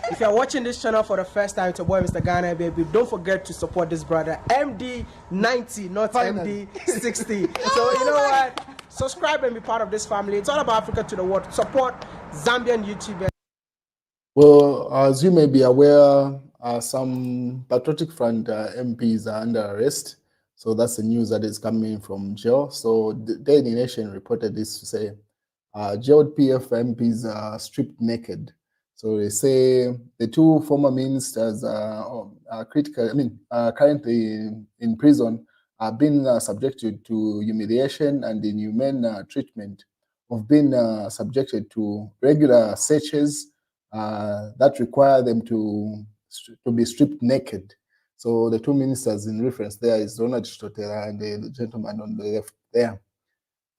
If you're watching this channel for the first time, it's your boy Mr. Ghana, baby. Don't forget to support this brother, MD90, not MD60. So you know what? Subscribe and be part of this family. It's all about Africa to the world. Support Zambian YouTubers. Well, as you may be aware, some Patriotic Front MPs are under arrest. So that's the news that is coming from jail. So the Daily Nation reported this to say, jailed PF MPs are stripped naked. So they say the two former ministers are currently in prison, are being subjected to humiliation and inhumane treatment of being subjected to regular searches that require them to be stripped naked. So the two ministers in reference there is Ronald Chitotela and the gentleman on the left there,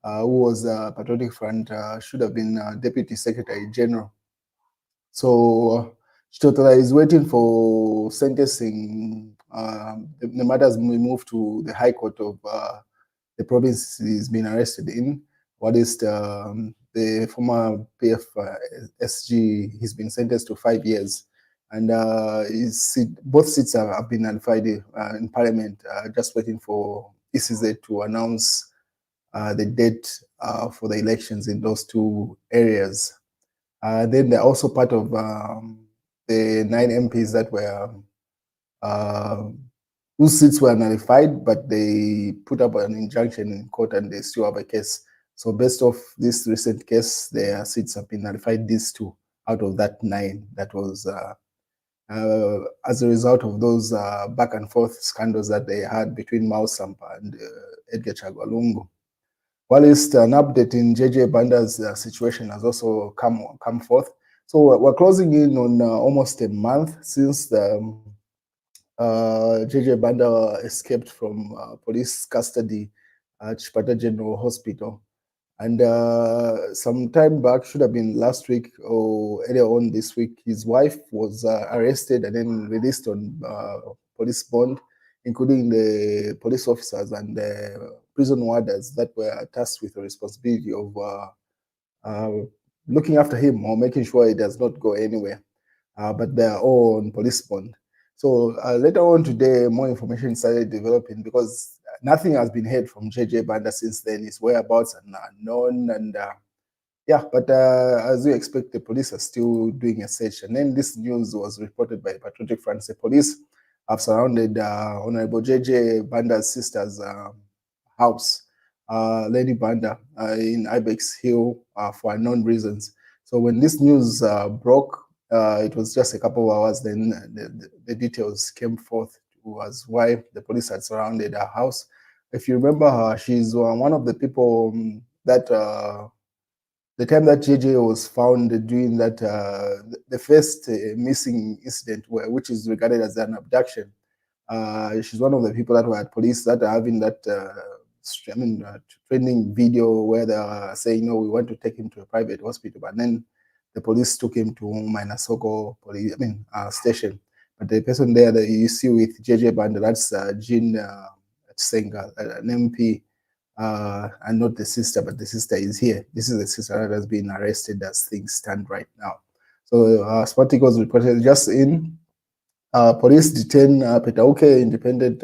who was Patriotic Front, should have been Deputy Secretary General. So Chitotela is waiting for sentencing. The matters will move to the High Court of the province he's been arrested in. What is the former PF SG? He's been sentenced to 5 years, and both seats have been notified in Parliament. Just waiting for ECZ to announce the date for the elections in those two areas. Then they're also part of the 9 MPs that were whose seats were nullified, but they put up an injunction in court and they still have a case. So based off this recent case, their seats have been nullified, these 2 out of that 9 that was as a result of those back and forth scandals that they had between Sampa and Edgar Chagwalungu. While an update in JJ Banda's situation has also come forth. So we're closing in on almost a month since the JJ Banda escaped from police custody at Chipata General Hospital. And some time back, should have been last week or earlier on this week, his wife was arrested and then released on police bond, including the police officers and the prison warders that were tasked with the responsibility of looking after him or making sure he does not go anywhere. But they are all on police bond. So later on today, more information started developing because nothing has been heard from JJ Banda since then. His whereabouts are unknown, and yeah, but as you expect, the police are still doing a search. And then this news was reported by Patriotic Front. The police have surrounded Honorable JJ Banda's sister's house, Lady Banda, in Ibex Hill for unknown reasons. So when this news broke, it was just a couple of hours, then the details came forth as why the police had surrounded her house. If you remember her, she's one of the people that the time that JJ was found doing that, the first missing incident, which is regarded as an abduction, she's one of the people that were at police that are having that trending video where they are saying, no, we want to take him to a private hospital, but then the police took him to Mainasoko police, station. But the person there that you see with JJ Banda, that's Jean Tsenga, an MP, and not the sister, but the sister is here. This is the sister that has been arrested as things stand right now. So Sparticles reported just in, police detain Petauke independent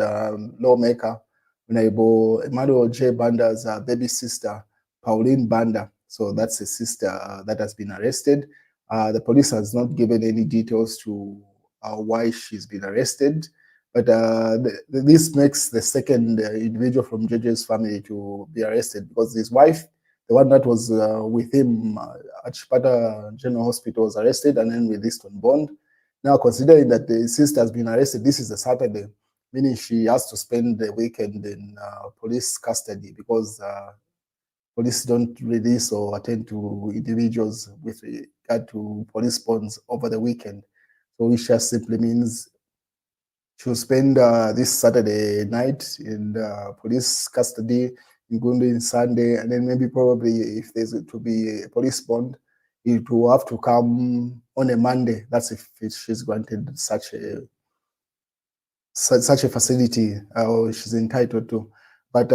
lawmaker, Honorable Emmanuel J. Banda's baby sister, Pauline Banda. So that's a sister that has been arrested. The police has not given any details to why she's been arrested, but this makes the second individual from JJ's family to be arrested, because his wife, the one that was with him at Chipata General Hospital, was arrested and then released on bond. Now, considering that the sister has been arrested, this is a Saturday, meaning she has to spend the weekend in police custody, because police don't release or attend to individuals with regard to police bonds over the weekend. So which just simply means she'll spend this Saturday night in police custody, including Sunday, and then maybe probably if there's to be a police bond, it will have to come on a Monday. That's if she's granted such a facility or she's entitled to. But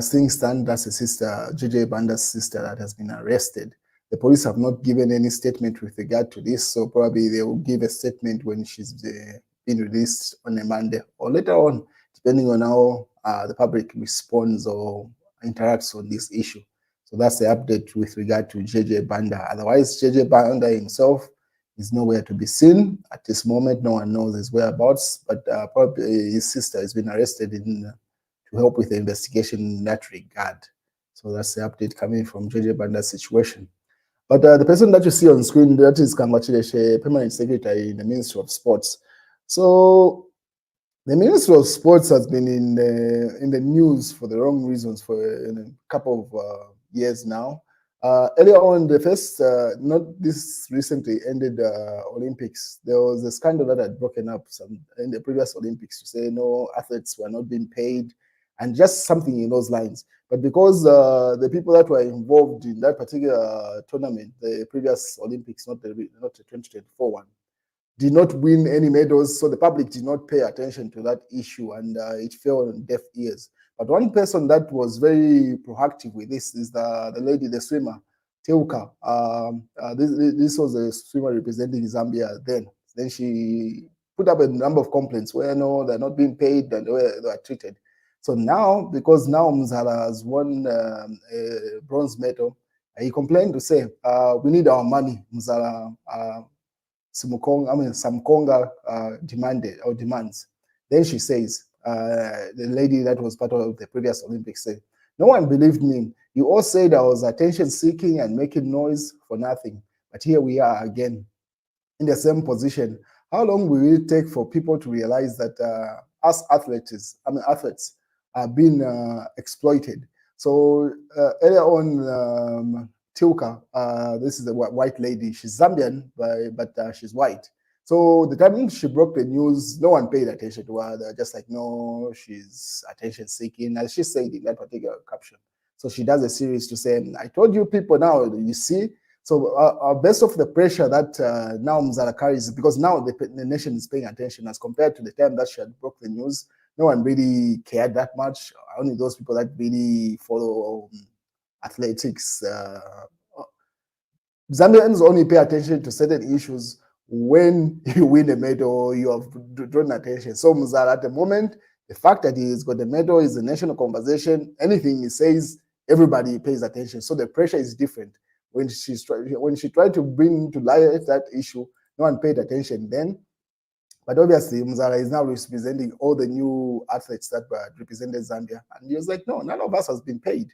things stand, that's a sister, JJ Banda's sister, that has been arrested. The police have not given any statement with regard to this, so probably they will give a statement when she's been released on a Monday or later on, depending on how the public responds or interacts on this issue. So that's the update with regard to JJ Banda. Otherwise, JJ Banda himself is nowhere to be seen at this moment. No one knows his whereabouts, but probably his sister has been arrested to help with the investigation in that regard. So that's the update coming from JJ Banda's situation. But the person that you see on screen, that is Kangwachileshe, Permanent Secretary in the Ministry of Sports. So the Ministry of Sports has been in the news for the wrong reasons for a couple of years now. Earlier on, the first, not this recently ended Olympics, there was a scandal that had broken up in the previous Olympics to say no athletes were not being paid and just something in those lines. But because the people that were involved in that particular tournament, the previous Olympics, not the 2024 one, did not win any medals, so the public did not pay attention to that issue, and it fell on deaf ears. But one person that was very proactive with this is the lady, the swimmer, Teuka. This was a swimmer representing Zambia then. Then she put up a number of complaints where no, they're not being paid and the way they were treated. So now, because now Mzala has won a bronze medal, he complained to say, we need our money, Mzala. Samkonga demanded or demands. Then she says, the lady that was part of the previous Olympics said, no one believed me. You all said I was attention seeking and making noise for nothing. But here we are again in the same position. How long will it take for people to realize that us athletes are being exploited? So earlier on, Tilka, this is a white lady. She's Zambian, but she's white. So the time she broke the news, no one paid attention to her. They're just like, no, she's attention seeking, as she said in that particular caption. So she does a series to say, I told you people now, you see. So based off the pressure that now Mzala carries, because now the nation is paying attention as compared to the time that she had broke the news, no one really cared that much. Only those people that really follow athletics. Zambians only pay attention to certain issues when you win a medal or you have drawn attention. So Mzala, at the moment, the fact that he's got the medal is a national conversation. Anything he says, everybody pays attention. So the pressure is different. When she tried to bring to light that issue, no one paid attention then. But obviously, Mzala is now representing all the new athletes that were represented Zambia. And he was like, no, none of us has been paid.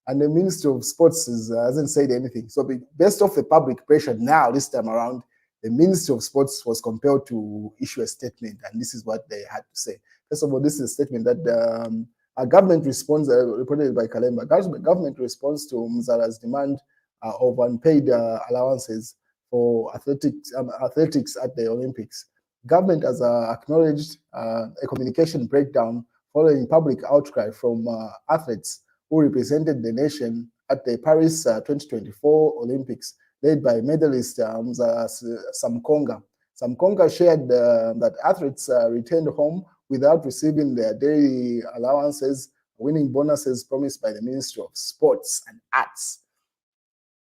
And the Ministry of Sports hasn't said anything. So based off the public pressure now, this time around, the Ministry of Sports was compelled to issue a statement. And this is what they had to say. First of all, this is a statement that a government response, reported by Kalemba, government response to Mzala's demand of unpaid allowances for athletics at the Olympics. Government has acknowledged a communication breakdown following public outcry from athletes who represented the nation at the Paris 2024 Olympics, led by medalist Samkonga. Samkonga shared that athletes returned home without receiving their daily allowances, winning bonuses promised by the Ministry of Sports and Arts.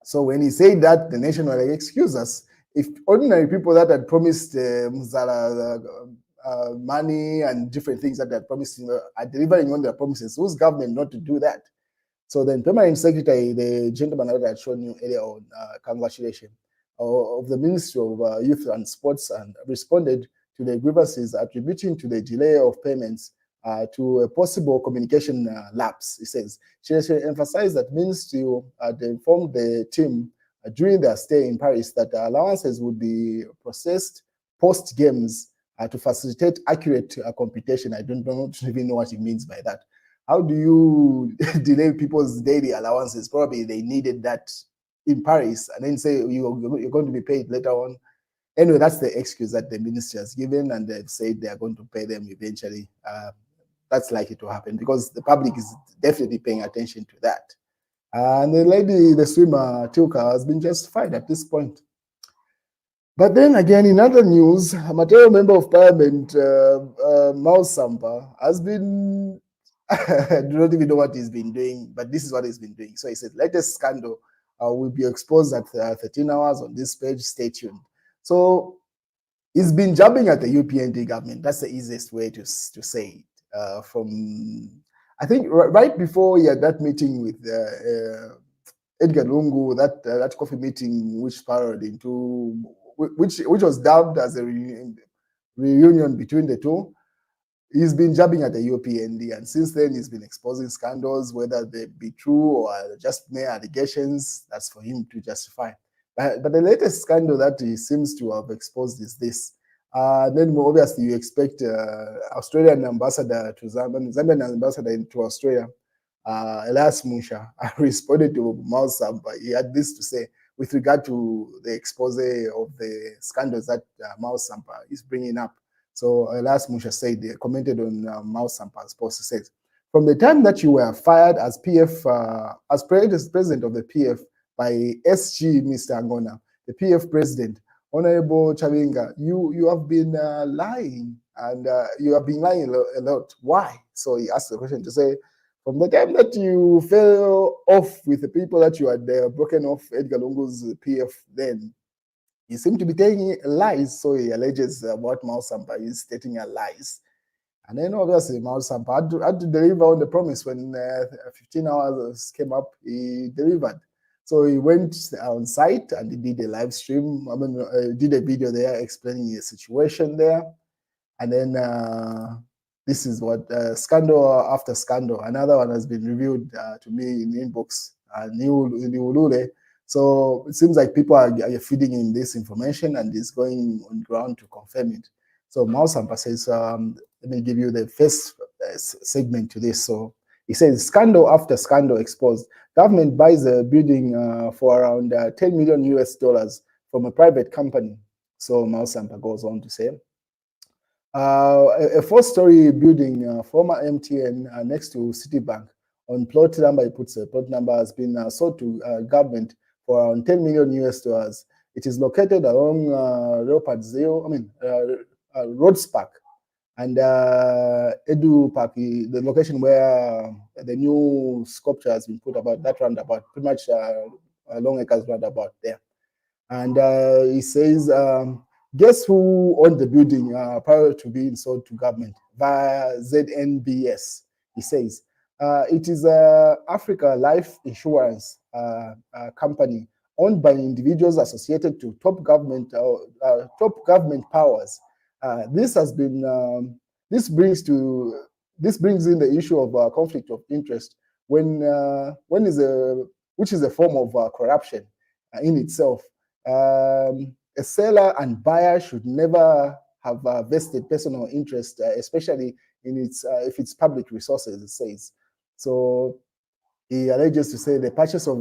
So when he said that, the nation was like, excuse us, if ordinary people that had promised Mzala money and different things that they had promised are delivering on their promises, whose government not to do that? So then Permanent Secretary, the gentleman that I had shown you earlier on, congratulations, of the Ministry of Youth and Sports, and responded to the grievances attributing to the delay of payments to a possible communication lapse. He says, she emphasized that Ministry had informed the team during their stay in Paris that allowances would be processed post-games to facilitate accurate computation. I don't even know what he means by that. How do you delay people's daily allowances? Probably they needed that in Paris and then say you're going to be paid later on. Anyway, that's the excuse that the ministry has given, and they've said they are going to pay them eventually. That's likely to happen because the public is definitely paying attention to that. And the lady, the swimmer, Tilka, has been justified at this point. But then again, in other news, a material member of parliament, Sampa, has been, I don't even know what he's been doing, but this is what he's been doing. So he said, latest scandal will be exposed at 13 hours on this page. Stay tuned. So he's been jabbing at the UPND government. That's the easiest way to say it. I think right before he had that meeting with Edgar Lungu, that coffee meeting which spiraled into, which was dubbed as a reunion between the two. He's been jabbing at the UPND, and since then he's been exposing scandals, whether they be true or just mere allegations. That's for him to justify. But the latest scandal that he seems to have exposed is this. Then obviously you expect Australian ambassador to Zambian ambassador to Australia, Elias Musha, responded to Sampa. He had this to say with regard to the expose of the scandals that Sampa is bringing up. So Elias Musha said, they commented on Sampa's post. He says, from the time that you were fired as PF, as president of the PF by SG Mr. Angona, the PF president, Honorable Chavinga, you have been lying, and you have been lying a lot. Why? So he asked the question to say, from the time that you fell off with the people that you had broken off Edgar Lungu's PF, then you seem to be telling lies. So he alleges what Sampa is stating are lies. And then obviously Sampa had to deliver on the promise. When 15 hours came up, he delivered. So he went on site and he did a live stream. Did a video there explaining the situation there. And then this is what scandal after scandal. Another one has been revealed to me in the inbox, Niulule. So it seems like people are feeding in this information and is going on ground to confirm it. So Sampa says, let me give you the first segment to this. So he says, scandal after scandal exposed. Government buys a building for around $10 million US from a private company. So Sampa goes on to say, a four-story building, former MTN, next to Citibank, on plot number, he puts a plot number, has been sold to government for around $10 million US. It is located along Rhodes Park and Edu Park, the location where the new sculpture has been put about that roundabout, pretty much Long Acres roundabout there. And he says, guess who owned the building prior to being sold to government? Via ZNBS. He says, it is Africa Life Insurance company owned by individuals associated to top government powers. This brings in the issue of conflict of interest which is a form of corruption in itself. A seller and buyer should never have vested personal interest, especially in if it's public resources, it says. So he alleges to say the purchase of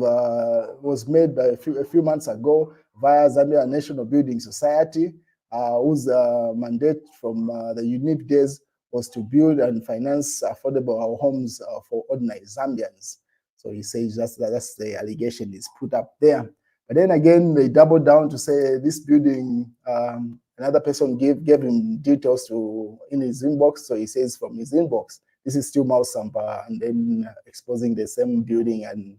was made by a few months ago via Zambia National Building Society, whose mandate from the unique days was to build and finance affordable homes for ordinary Zambians. So he says that's the allegation is put up there. But then again, they doubled down to say this building, another person gave him details in his inbox. So he says from his inbox, this is still Sampa, and then exposing the same building and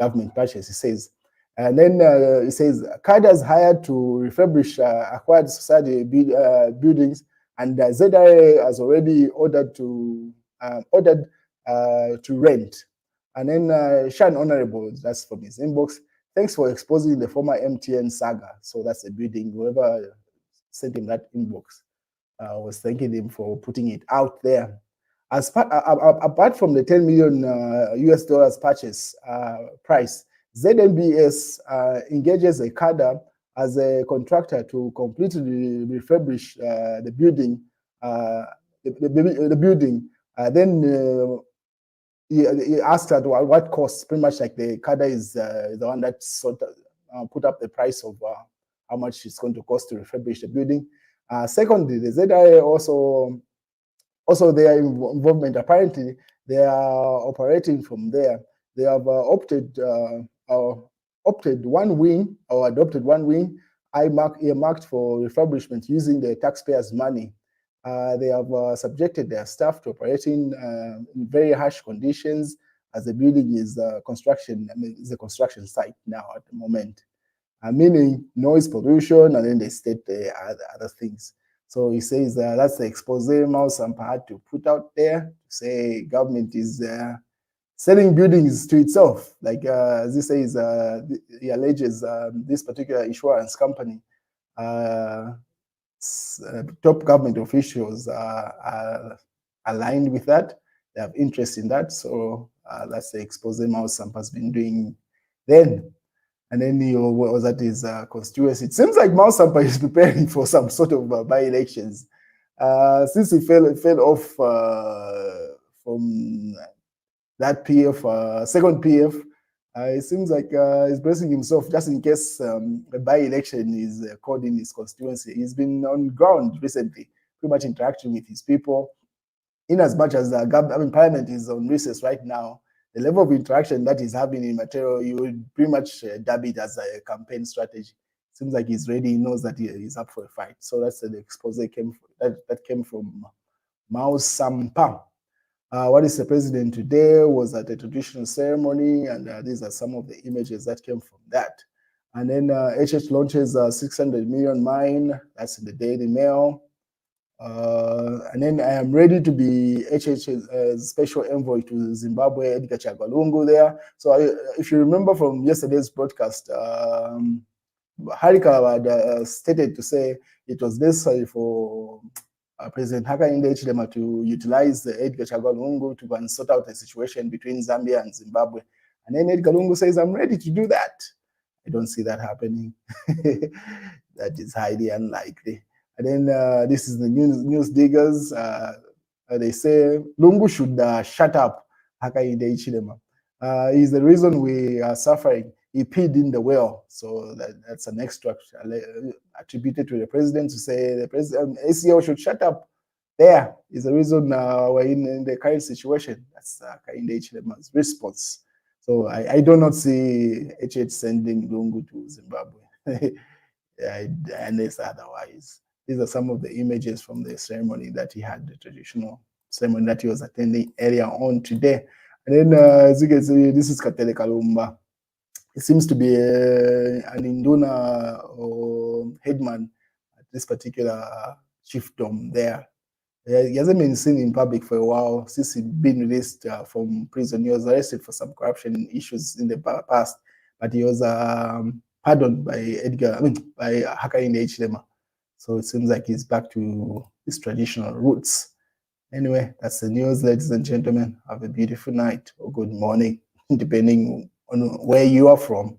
government purchase. He says, and then he says, cadres hired to refurbish acquired society buildings, and ZIA has already ordered to rent. And then Shan Honorable, that's from his inbox. Thanks for exposing the former MTN saga. So that's the building. Whoever sent him that inbox was thanking him for putting it out there. Apart from the $10 million US purchase price, ZNBS engages a cadre as a contractor to completely refurbish the building. Then he asked at what cost. Pretty much like the cadre is the one that sort of put up the price of how much it's going to cost to refurbish the building. Secondly, the ZIA also their involvement, apparently they are operating from there. They have adopted one wing earmarked for refurbishment using the taxpayers' money. They have subjected their staff to operating in very harsh conditions, as the building is construction. I mean, it's a construction site now at the moment. Meaning noise pollution, and then they state the other things. So he says that's the expose Mao Sampa had to put out there to say government is selling buildings to itself. Like as he says, he alleges this particular insurance company, top government officials are aligned with that. They have interest in that. So that's the expose Mao Sampa has been doing then. And then what was that his constituency? It seems like Mao Sampa is preparing for some sort of by-elections. Since he fell off from that PF, second PF, it seems like he's bracing himself just in case a by-election is called in his constituency. He's been on ground recently, pretty much interacting with his people. In as much as Parliament is on recess right now, the level of interaction that he's having in material, you would pretty much dub it as a campaign strategy. Seems like he's ready, he knows that he's up for a fight. So that's the expose that came from Mao Sampa. What is the president today was at a traditional ceremony, and these are some of the images that came from that. And then HH launches a 600 million mine, that's in the Daily Mail. And then I am ready to be HH's special envoy to Zimbabwe, Edgar Chagwalungu there. So if you remember from yesterday's broadcast, Harika had stated to say it was necessary for President Hakainde Hichilema to utilize Edgar Chagwalungu to go and sort out the situation between Zambia and Zimbabwe. And then Edgar Lungu says, I'm ready to do that. I don't see that happening. That is highly unlikely. And then this is the news diggers. They say Lungu should shut up Hakainde Hichilema. Is the reason we are suffering. He peed in the well, so that's an extract attributed to the president to say the president ACO should shut up. There is the reason we're in the current situation. That's Hakainde Hichilema's response. So I do not see HH sending Lungu to Zimbabwe, unless otherwise. These are some of the images from the ceremony that he had, the traditional ceremony that he was attending earlier on today. And then, as you can see, this is Katele Kalumba. He seems to be an Induna or headman at this particular chiefdom there. He hasn't been seen in public for a while since he'd been released from prison. He was arrested for some corruption issues in the past, but he was pardoned by by Hakainde Hichilema. So it seems like he's back to his traditional roots. Anyway, that's the news, ladies and gentlemen. Have a beautiful night or good morning, depending on where you are from.